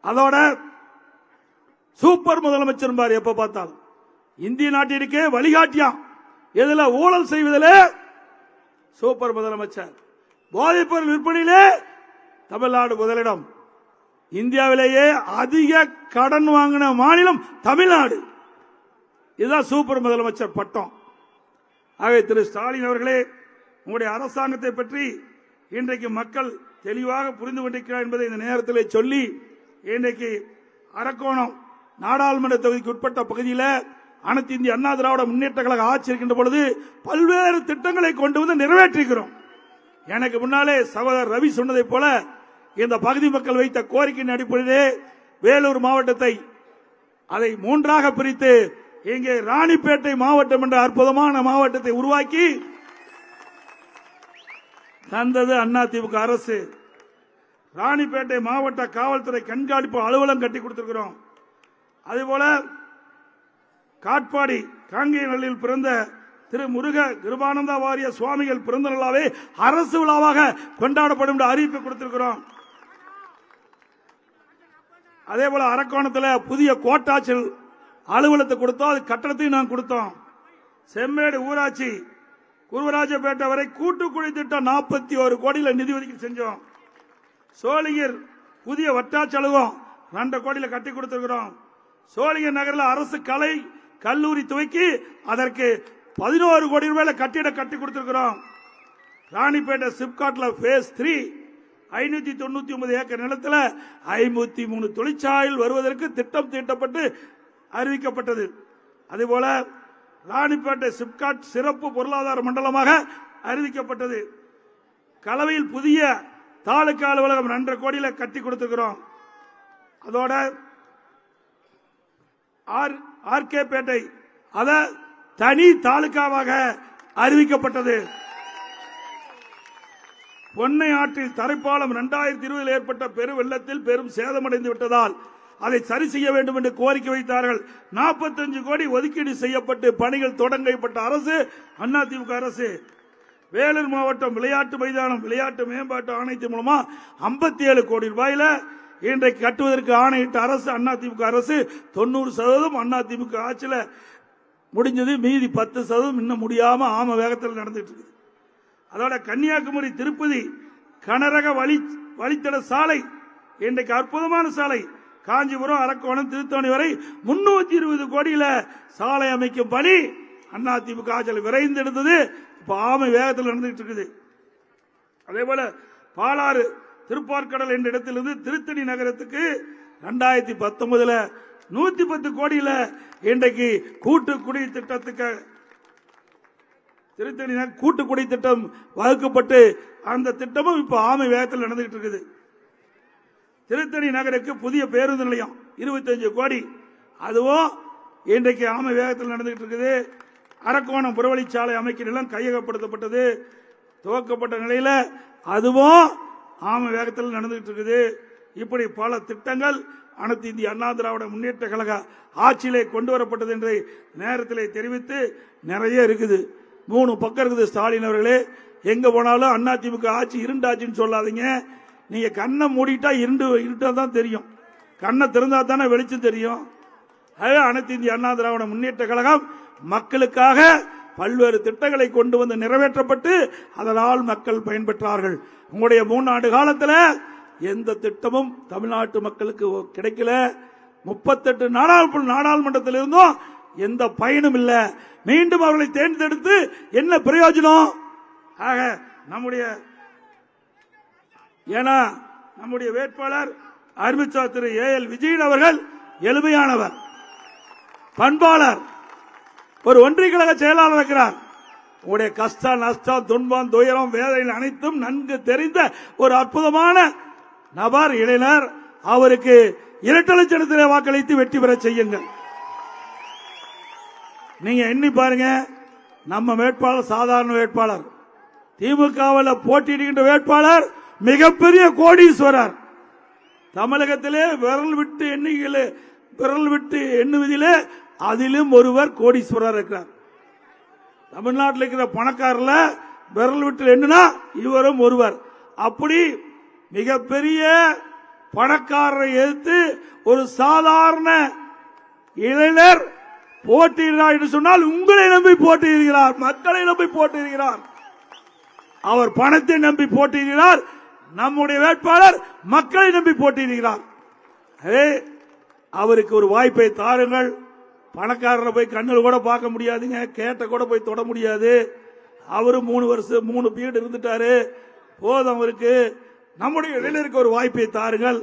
அதோட சூப்பர் முதலமைச்சர் பாரு, எப்ப பார்த்தாலும் இந்திய நாட்டிற்கே வழிகாட்டியாம். எதுல ஊழல் செய்வதிலே சூப்பர் முதலமைச்சர், போதைப்பொருள் விற்பனையிலே தமிழ்நாடு முதலிடம், இந்தியாவிலேயே அதிக கடன் வாங்கின மாநிலம் தமிழ்நாடு. இதுதான் சூப்பர் முதலமைச்சர் பட்டம். ஆகவே திரு ஸ்டாலின் அவர்களே, உங்களுடைய அரசாங்கத்தை பற்றி இன்றைக்கு மக்கள் தெளிவாக புரிந்து கொண்டிருக்கிறார் என்பதை இந்த நேரத்தில் சொல்லி, இன்றைக்கு அரக்கோணம் நாடாளுமன்ற தொகுதிக்கு உட்பட்ட பகுதியில் அனைத்து இந்திய அண்ணா திராவிட முன்னேற்ற கழக ஆட்சி இருக்கின்ற பொழுது பல்வேறு திட்டங்களை கொண்டு வந்து நிறைவேற்றுகிறோம். எனக்கு முன்னாலே சகோதரர் ரவி சொன்னதை போல இந்த பகுதி மக்கள் வைத்த கோரிக்கையின் அடிப்படையிலே வேலூர் மாவட்டத்தை அதை 3ஆக பிரித்து இங்கே ராணிப்பேட்டை மாவட்டம் என்ற அற்புதமான மாவட்டத்தை உருவாக்கி தந்தது அதிமுக அரசு. ராணிப்பேட்டை மாவட்ட காவல்துறை கண்காணிப்பு அலுவலகம் கட்டி கொடுத்திருக்கிறோம். அதேபோல காட்பாடி காங்கேயநல்லில் பிறந்த திரு முருக கிருபானந்த வாரிய சுவாமிகள் பிறந்த நாளாவே அரசு விழாவாக கொண்டாடப்படும் என்று அறிவிப்பு கொடுத்திருக்கிறோம். அதேபோல அரக்கோணத்தில் புதிய கோட்டாட்சியர் அலுவலகத்தை கொடுத்தோம், அது கட்டணத்தையும் நான் கொடுத்தோம். செம்மேடு ஊராட்சி குருவராஜப்பேட்டை வரை கூட்டுக்குடி திட்டம் 41 கோடியில் நிதி ஒதுக்கீடு செஞ்சோம். சோளிங்கர் புதிய வட்டாட்சி அலுவலகம் 2 கோடியில் கட்டி கொடுத்திருக்கிறோம். சோளிங்கர் நகரில் அரசு கலை கல்லூரி துவக்கி அதற்கு 11 கோடி ரூபாயில கட்டிடம் கட்டி கொடுத்திருக்கிறோம். ராணிப்பேட்டை சிப்காட்ல பேஸ் 3 599 ஏக்கர் நிலத்தில் 53 தொழிற்சாலைகள் வருவதற்கு திட்டம் தீட்டப்பட்டு அறிவிக்கப்பட்டது. அதேபோல ராணிப்பேட்டை சிப்காட் சிறப்பு பொருளாதார மண்டலமாக அறிவிக்கப்பட்டது. கலவையில் புதிய தாலுகா அலுவலகம் 2 கோடியில் கட்டி கொடுத்திருக்கிறோம். அதோட ஆர்கே பேட்டை அத தனி தாலுகாவாக அறிவிக்கப்பட்டது. பொன்னை ஆற்றில் தரைப்பாலம் 2020 ஏற்பட்ட பெரு வெள்ளத்தில் பெரும் சேதமடைந்து விட்டதால் அதை சரி செய்ய வேண்டும் என்று கோரிக்கை வைத்தார்கள். 45 கோடி ஒதுக்கீடு செய்யப்பட்டு பணிகள் தொடங்கப்பட்ட அரசு அதிமுக அரசு. வேலூர் மாவட்டம் விளையாட்டு மைதானம் விளையாட்டு மேம்பாட்டு ஆணையத்தின் மூலமா 57 கோடி ரூபாயில இன்றைக்கு கட்டுவதற்கு ஆணையிட்ட அரசு அதிமுக அரசு. 90% அதிமுக ஆட்சியில் முடிஞ்சது, மீதி 10% இன்னும் முடியாம ஆம வேகத்தில் நடந்துட்டு இருக்கு. அதோட கன்னியாகுமரி திருப்பதி கனரக வழித்தட சாலை இன்றைக்கு அற்புதமான சாலை. காஞ்சிபுரம் அரக்கோணம் திருத்தணி வரை 320 கோடியில சாலை அமைக்கும் பணி அதிமுக ஆட்சியில் விரைந்து எடுத்தது. இப்ப ஆமை வேகத்தில் நடந்துட்டு இருக்குது. அதே போல பாலாறு திருப்பார்கடல் என்ற இடத்திலிருந்து திருத்தணி நகரத்துக்கு 2019 110 கோடியில இன்றைக்கு கூட்டு குடி திட்டத்துக்கு திருத்தணி கூட்டு குடி திட்டம் வகுக்கப்பட்டு அந்த திட்டமும் இப்ப ஆமை வேகத்தில் நடந்துகிட்டு இருக்குது. திருத்தணி நகருக்கு புதிய பேருந்து நிலையம் 25 கோடி, அதுவும் இன்றைக்கு ஆமை வேகத்தில் நடந்துகிட்டு இருக்குது. அரக்கோணம் புறவழிச்சாலை அமைக்க நிலம் கையகப்படுத்தப்பட்டது, துவக்கப்பட்ட நிலையில அதுவும் ஆமை வேகத்தில் நடந்துகிட்டு இருக்குது. இப்படி பல திட்டங்கள் அனைத்து இந்திய அண்ணா திராவிட முன்னேற்ற கழக ஆட்சியிலே கொண்டு வரப்பட்டது என்று நேரத்திலே தெரிவித்து நிறைய இருக்குது. 3 பக்கம் இருக்குது. ஸ்டாலின் அவர்களே, எங்க போனாலும் அதிமுக ஆட்சி இருண்டாட்சின்னு சொல்லாதீங்க. நீங்க கண்ணை மூடிட்டா இருட்டா தான் தெரியும், கண்ணை திறந்தா தானே வெளிச்சம் தெரியும். அனைத்து இந்திய அண்ணா திராவிட முன்னேற்ற கழகம் மக்களுக்காக பல்வேறு திட்டங்களை கொண்டு வந்து நிறைவேற்றப்பட்டு அதனால் மக்கள் பயன்பெற்றார்கள். உங்களுடைய 3 ஆண்டு காலத்தில் எந்த திட்டமும் தமிழ்நாட்டு மக்களுக்கு கிடைக்கல. 38 நாடாளுமன்றத்தில் இருந்தும் எந்த பயனும் இல்லை. மீண்டும் அவர்களை தேர்ந்தெடுத்து என்ன பிரயோஜனம்? ஆக நம்முடைய வேட்பாளர் அருமைச்சா திரு AL விஜயன் அவர்கள் எளிமையானவர், பண்பாளர், ஒரு ஒன்றிய கழக செயலாளர் இருக்கிறார். உங்களுடைய கஷ்டம் நஷ்டம் துன்பம் துயரம் வேதனை அனைத்தும் நன்கு தெரிந்த ஒரு அற்புதமான நபர், இளைஞர். அவருக்கு 2 லட்சத்திலே வாக்களித்து வெற்றி பெற செய்யுங்கள். நீங்க எண்ணி பாருங்க, நம்ம வேட்பாளர் சாதாரண வேட்பாளர், திமுகவில் போட்டியிடுகின்ற வேட்பாளர் மிகப்பெரிய கோடீஸ்வரர். தமிழகத்திலே விரல் விட்டு எண்ணுவதிலே அதிலும் ஒருவர் கோடீஸ்வரர் இருக்கிறார். தமிழ்நாட்டில் இருக்கிற பணக்காரர்ல விரல் விட்டு எண்ணுனா இவரும் ஒருவர். அப்படி மிகப்பெரிய பணக்காரரை எதிர்த்து ஒரு சாதாரண இளைஞர் போட்டியிடுகிறார் என்று சொன்னால் உங்களை நம்பி போட்டியிடுகிறார், மக்களை நம்பி போட்டியிடுகிறார். அவர் பணத்தை நம்பி போட்டியிடுகிறார். நம்முடைய வேட்பாளர் மக்களை நம்பி போட்டியிடுகிறார். அவருக்கு ஒரு வாய்ப்பை தாருங்கள். பணக்காரரை போய் கண்ணில் கூட பார்க்க முடியாதுங்க, கேட்ட கூட போய் தொட முடியாது. அவரு 3 வருஷம் 3 பீரியட் இருந்துட்டாரு, போதும் அவருக்கு. நம்முடைய இளைஞருக்கு ஒரு வாய்ப்பை தாருங்கள்.